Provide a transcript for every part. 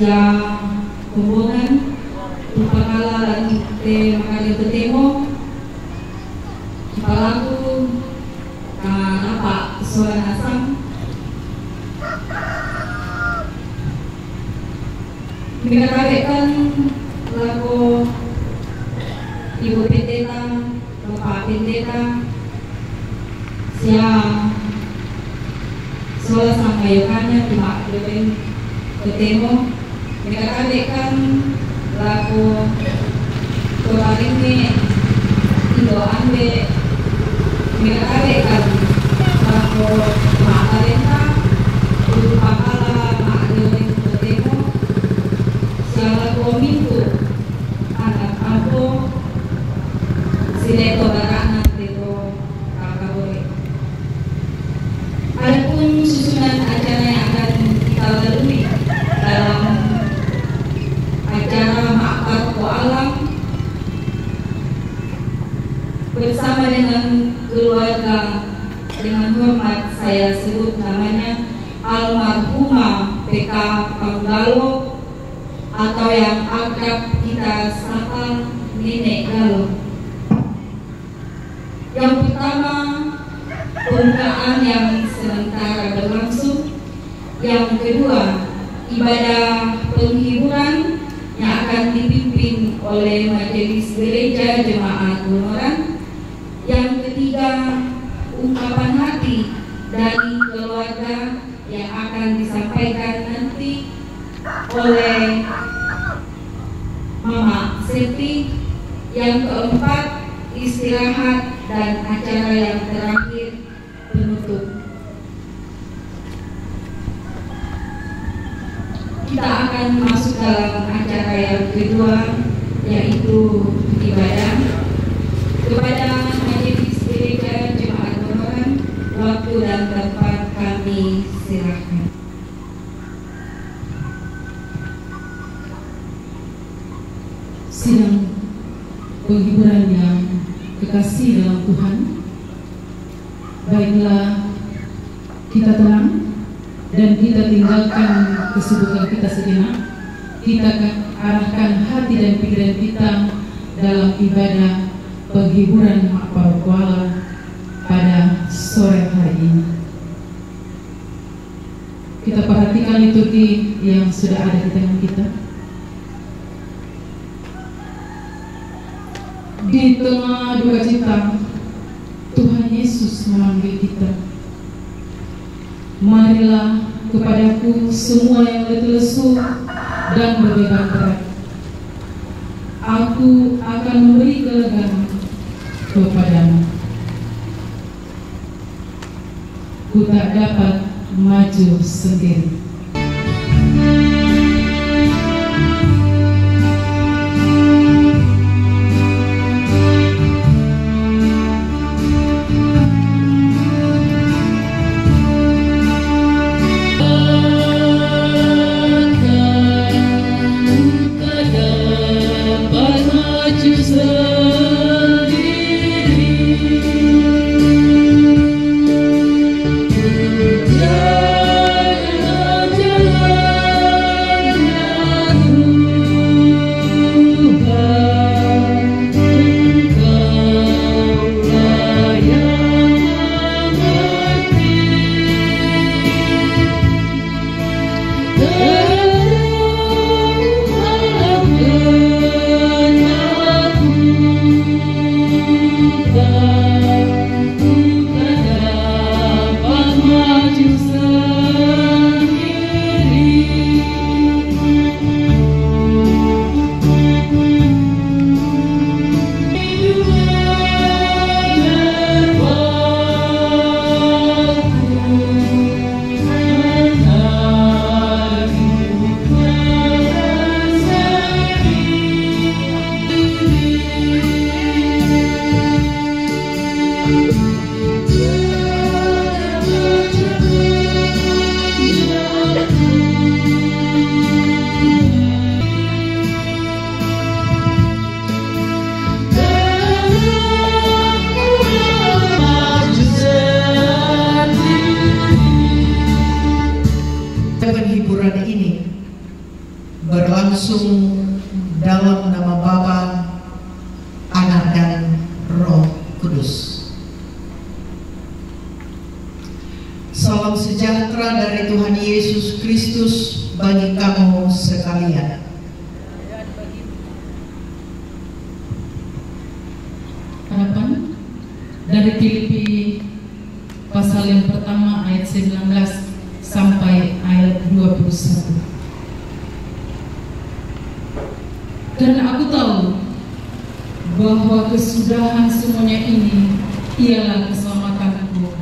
siang hubungan pangalalan te makali bertemu kepalaku apa suara asam mengatakan lagu ibu pendeta bapak pendeta siang suara sama Yohana cuma lebih bertemu mengatakan lagu kemarin ini Indo ambil mengatakan lagu makalenta untuk pakala makhluk bertemu salah minggu anak aku sineto baranan itu kakak boleh. Adapun susunan acara yang akan kita lalui dalam acara Ma'akar Alam bersama dengan keluarga, dengan hormat saya sebut namanya almarhumah PK Panggalo atau yang akrab kita sapa Nenek Galo. Yang pertama, pembukaan yang sementara berlangsung. Yang kedua, ibadah penghiburan yang akan dipimpin oleh Majelis Gereja Jemaat Gunoran. Yang ketiga, ungkapan hati dari keluarga yang akan disampaikan nanti oleh Mama Seti. Yang keempat, istirahat dan acara yang terakhir penutup. Kita akan masuk dalam acara yang kedua, yaitu ibadah. Kepada Majelis Gereja Jemaat Gunoran, waktu dan tempat kami serahkan. Sidang penghiburan yang kekasih dalam Tuhan, baiklah kita tenang dan kita tinggalkan kesibukan kita sejenak. Kita akan arahkan hati dan pikiran kita dalam ibadah penghiburan Ma'akar Kuala pada sore hari ini. Kita perhatikan liturgi yang sudah ada di tengah kita. Di tengah duka cita, Tuhan Yesus memanggil kita. Marilah kepadaku semua yang letih lesu dan berbeban berat. Aku akan memberi kelegaan kepadamu. Ku tak dapat maju sendiri. Yeah. berlangsung dalam nama Bapa, Anak dan Roh Kudus. Salam sejahtera dari Tuhan Yesus Kristus bagi kamu sekalian. Harapan dari Filipi pasal yang pertama ayat 19 sampai ayat 21. Dan aku tahu bahwa kesudahan semuanya ini ialah keselamatanku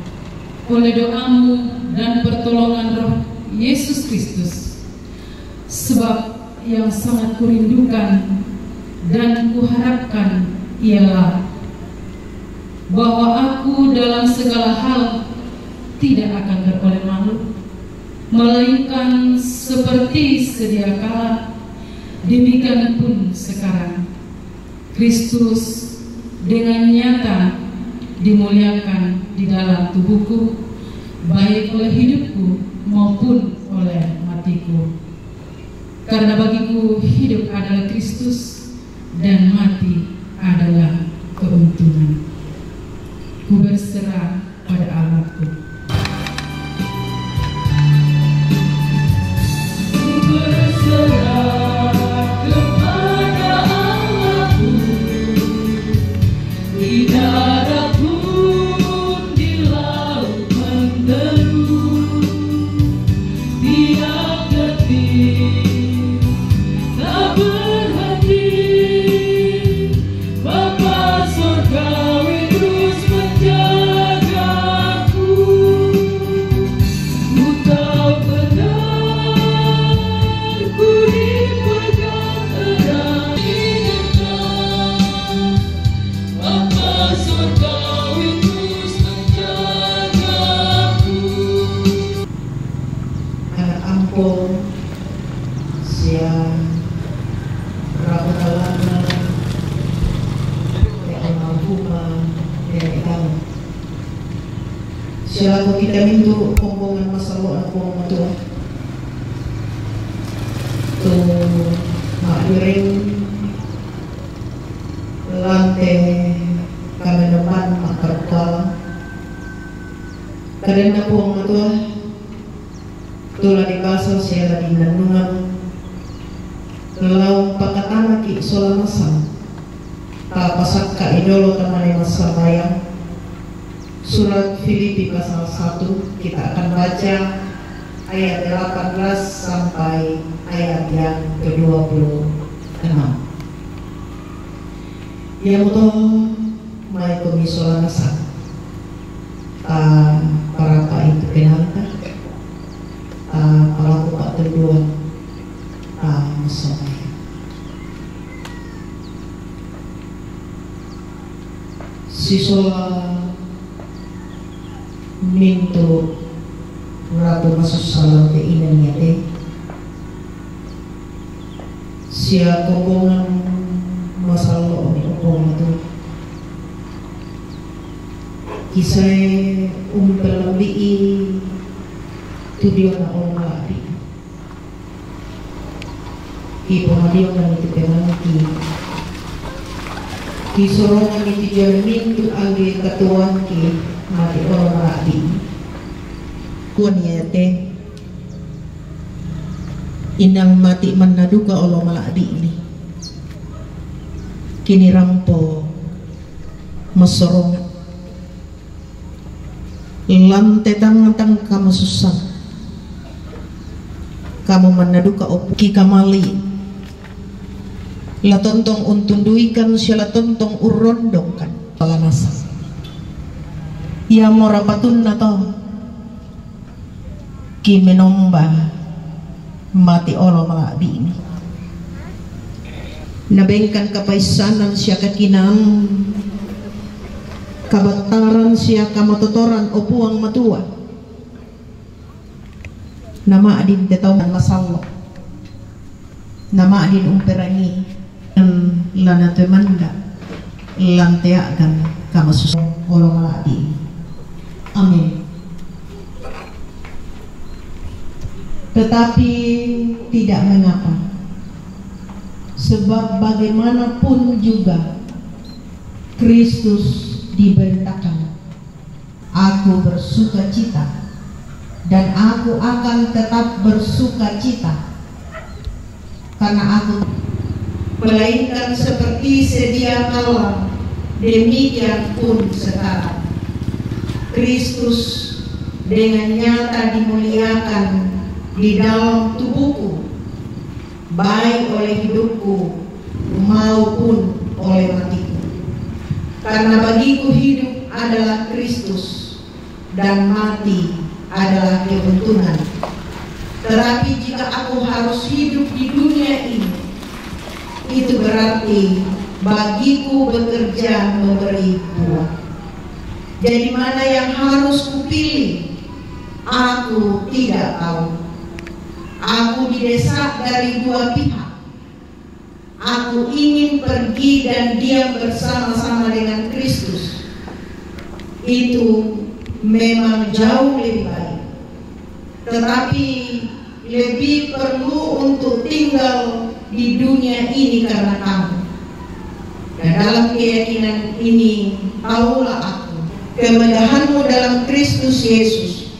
oleh doamu dan pertolongan Roh Yesus Kristus. Sebab yang sangat kurindukan dan kuharapkan ialah bahwa aku dalam segala hal tidak akan beroleh malu, melainkan seperti sedia kala, demikian pun sekarang Kristus dengan nyata dimuliakan di dalam tubuhku, baik oleh hidupku maupun oleh matiku. Karena bagiku hidup adalah Kristus dan mati adalah keuntungan. Ku berserah pada Allahku. Ku berserah kepada Allahku, di darat pun di laut menteduh, tiap detik tak berhenti. Bapa surgawi terus menjagaku. Ku tahu benar ku dipegang erat di dekat. Bapa surgawi terus menjagaku. Anak ampun siang Rabu Alana ya almarhumah ya ikaw sila ko kita minto kumbongan masalo ako matua to mairing lante kami naman makarkal karen na po ang matua tulad ibasa siya lagi nanungan lalang pagkatama ki solamasan papasak ka idolo teman yang sayang. Surat Filipi pasal 1 kita akan baca ayat 18 sampai ayat yang ke-26. Yang itu may komisolamasan para pa itu penalta pelaku pak terduan masalah. Siswa minto Rabu masuk salam ke inangnya deh. Sia kumbongan masalah ni upong itu. Kisah terlebih tudio na orang lagi. Ibu hadiah dan itu penanti. Kisorongan itu jamin tu angge katuan ki mati orang lagi. Kuan ya teh inang mati manaduka Allah maladi ini. Kini rampo masorong lantai tang kamu susah kamu manaduka opuki kamali la tontong untunduikan siya tontong urondong kan palanasa ya morapatun na to ki menomba mati olo maladi ini nabengkan kapaisanan siya kakinam kabataran siya kamatotoran opuang matua nama adin tetauan masallo nama adin umperangi lana temanda lanteakan kamasus olo maladi. Amin. Tetapi tidak mengapa Sebab bagaimanapun juga Kristus diberitakan, aku bersuka cita dan aku akan tetap bersuka cita, karena aku melainkan seperti sedia kala, demikian pun sekarang Kristus dengan nyata dimuliakan di dalam tubuhku, baik oleh hidupku maupun oleh matiku. Karena bagiku hidup adalah Kristus dan mati adalah keuntungan. Tetapi jika aku harus hidup di dunia ini, itu berarti bagiku bekerja memberi buah. Jadi mana yang harus kupilih? Aku tidak tahu. Aku didesak dari dua pihak. Aku ingin pergi dan diam bersama-sama dengan Kristus. Itu memang jauh lebih baik. Tetapi lebih perlu untuk tinggal di dunia ini karena kamu. Dan dalam keyakinan ini, tahulah aku, kemegahanmu dalam Kristus Yesus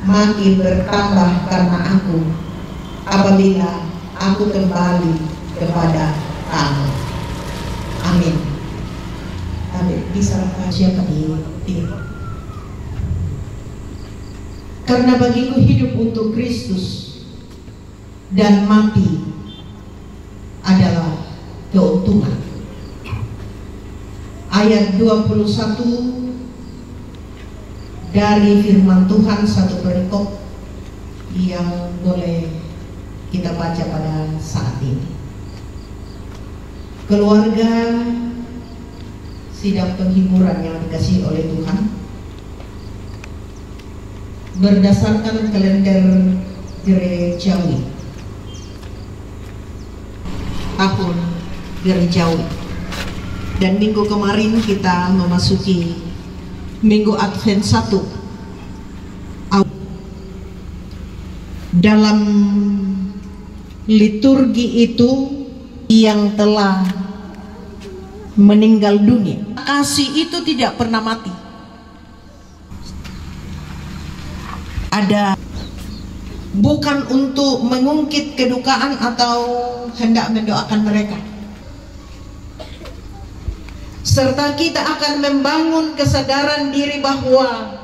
makin bertambah karena aku, apabila aku kembali kepada kamu. Amin. Amin. Diserahkan siapa di karena bagiku hidup untuk Kristus dan mati adalah keuntungan. Ayat 21 dari firman Tuhan, satu perikop yang boleh kita baca pada saat ini. Keluarga sidang penghiburan yang dikasihi oleh Tuhan, berdasarkan kalender gerejawi, tahun gerejawi, dan minggu kemarin kita memasuki minggu Advent 1. Dalam liturgi itu yang telah meninggal dunia, kasih itu tidak pernah mati. Ada bukan untuk mengungkit kedukaan atau hendak mendoakan mereka, serta kita akan membangun kesadaran diri bahwa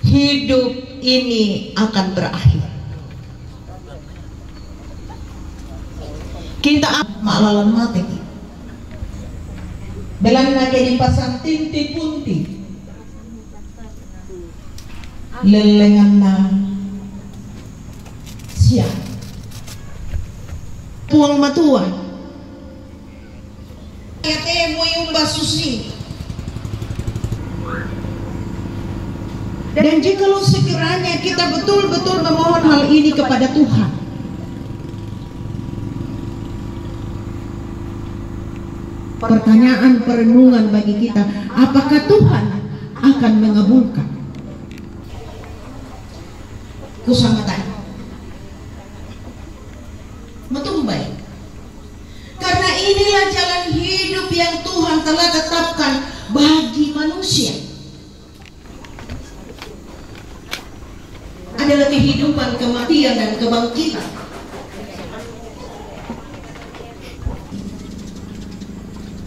hidup ini akan berakhir. Kita malalan mati belan lagi dipasang tinti punti lelengan na siap puang matuan kete mo yung basusi. Dan jikalau sekiranya kita betul-betul memohon hal ini kepada Tuhan, pertanyaan perenungan bagi kita, apakah Tuhan akan mengabulkan? Kusamatan metumbai, karena inilah jalan hidup yang Tuhan telah tetapkan bagi manusia, adalah kehidupan, kematian, dan kebangkitan.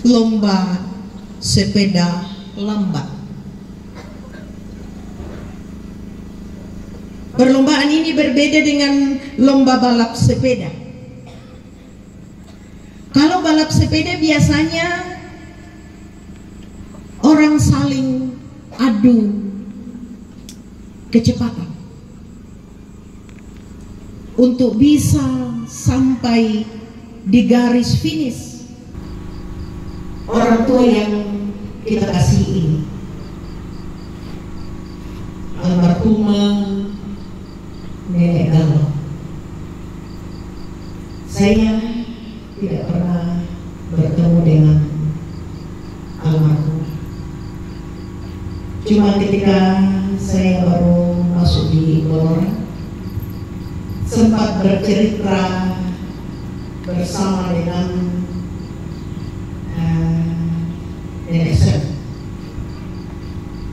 Lomba sepeda lambat. Perlombaan ini berbeda dengan lomba balap sepeda. Kalau balap sepeda biasanya orang saling adu kecepatan untuk bisa sampai di garis finish. Orang tua yang kita kasih ini, almarhumah Nenek Galuh, saya tidak pernah bertemu dengan almarhum. Cuma ketika saya baru masuk di Blora, sempat bercerita bersama dengan Nenek Sen.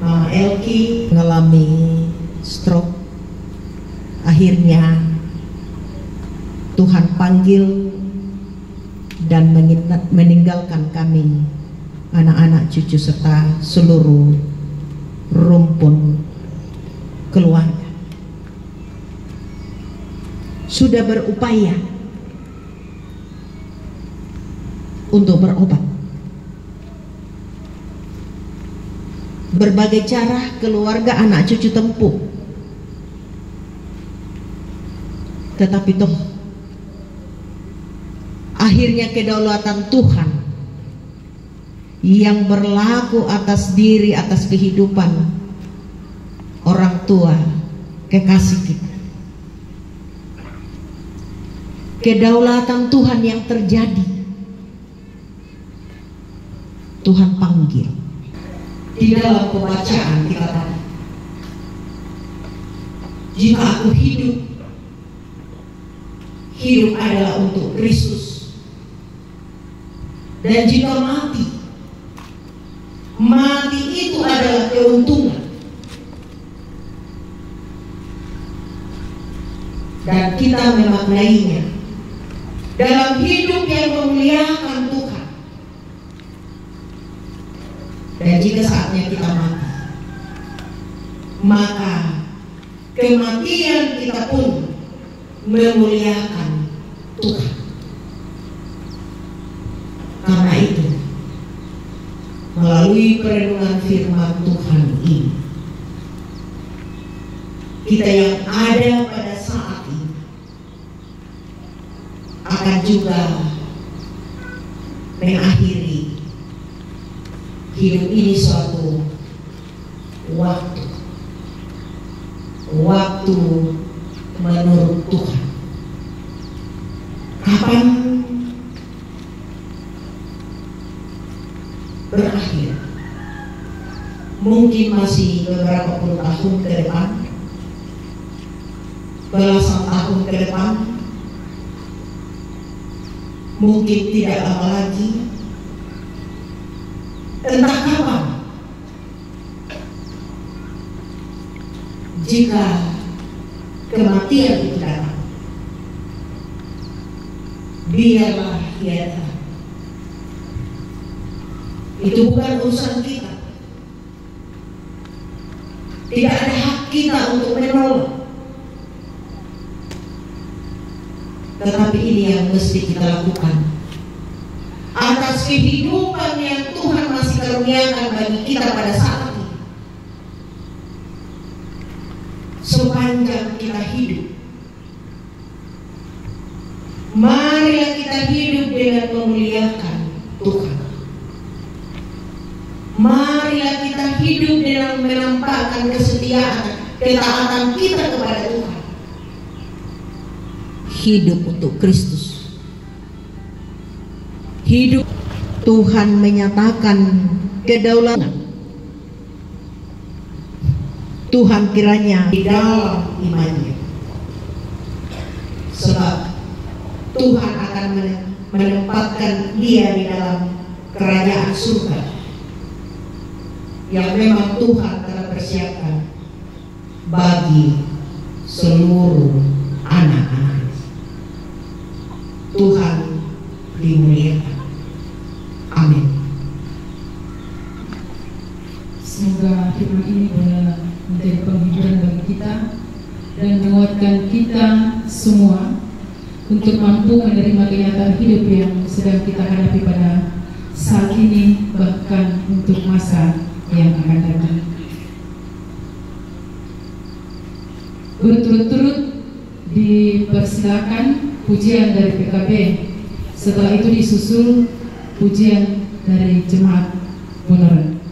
Mama Elki mengalami stroke. Akhirnya Tuhan panggil dan meninggalkan kami, anak-anak, cucu, serta seluruh rumpun keluarga. Sudah berupaya untuk berobat. Berbagai cara keluarga, anak, cucu tempuh. Tetapi toh akhirnya kedaulatan Tuhan yang berlaku atas diri, atas kehidupan orang tua kekasih kita. Kedaulatan Tuhan yang terjadi. Tuhan panggil. Di dalam pembacaan kita tadi, jika aku hidup, hidup adalah untuk Kristus. Dan jika mati, mati itu adalah keuntungan. Dan kita memaknainya dalam hidup yang memuliakan Tuhan. Dan jika saatnya kita mati, maka kematian kita pun memuliakan Tuhan. Karena itu, melalui perenungan firman Tuhan ini, kita yang ada pada saat ini akan juga mengakhiri hidup ini suatu waktu menurut Tuhan. Kapan berakhir? Mungkin masih beberapa puluh tahun ke depan, belasan tahun ke depan, mungkin tidak lama lagi. Entah kapan, jika kematian itu datang, biarlah ia datang. Itu bukan urusan kita. Tidak ada hak kita untuk menolak. Tetapi ini yang mesti kita lakukan atas kehidupan yang Tuhan masih karuniakan bagi kita pada saat ini. Sepanjang kita hidup, marilah kita hidup dengan memuliakan Tuhan. Marilah kita hidup dengan menampakkan kesetiaan, ketaatan kita kepada Tuhan. Hidup untuk Kristus. Hidup. Tuhan menyatakan kedaulatan. Tuhan kiranya di dalam imannya. Sebab Tuhan akan menempatkan dia di dalam kerajaan surga yang memang Tuhan telah persiapkan bagi seluruh anak-anak. Tuhan dimuliakan. Amin. Semoga firman ini boleh menjadi penghiburan bagi kita dan menguatkan kita semua untuk mampu menerima kenyataan hidup yang sedang kita hadapi pada saat ini, bahkan untuk masa yang akan datang. Berturut-turut dipersilakan pujian dari PKB. Setelah itu disusul pujian dari Jemaat Beneran.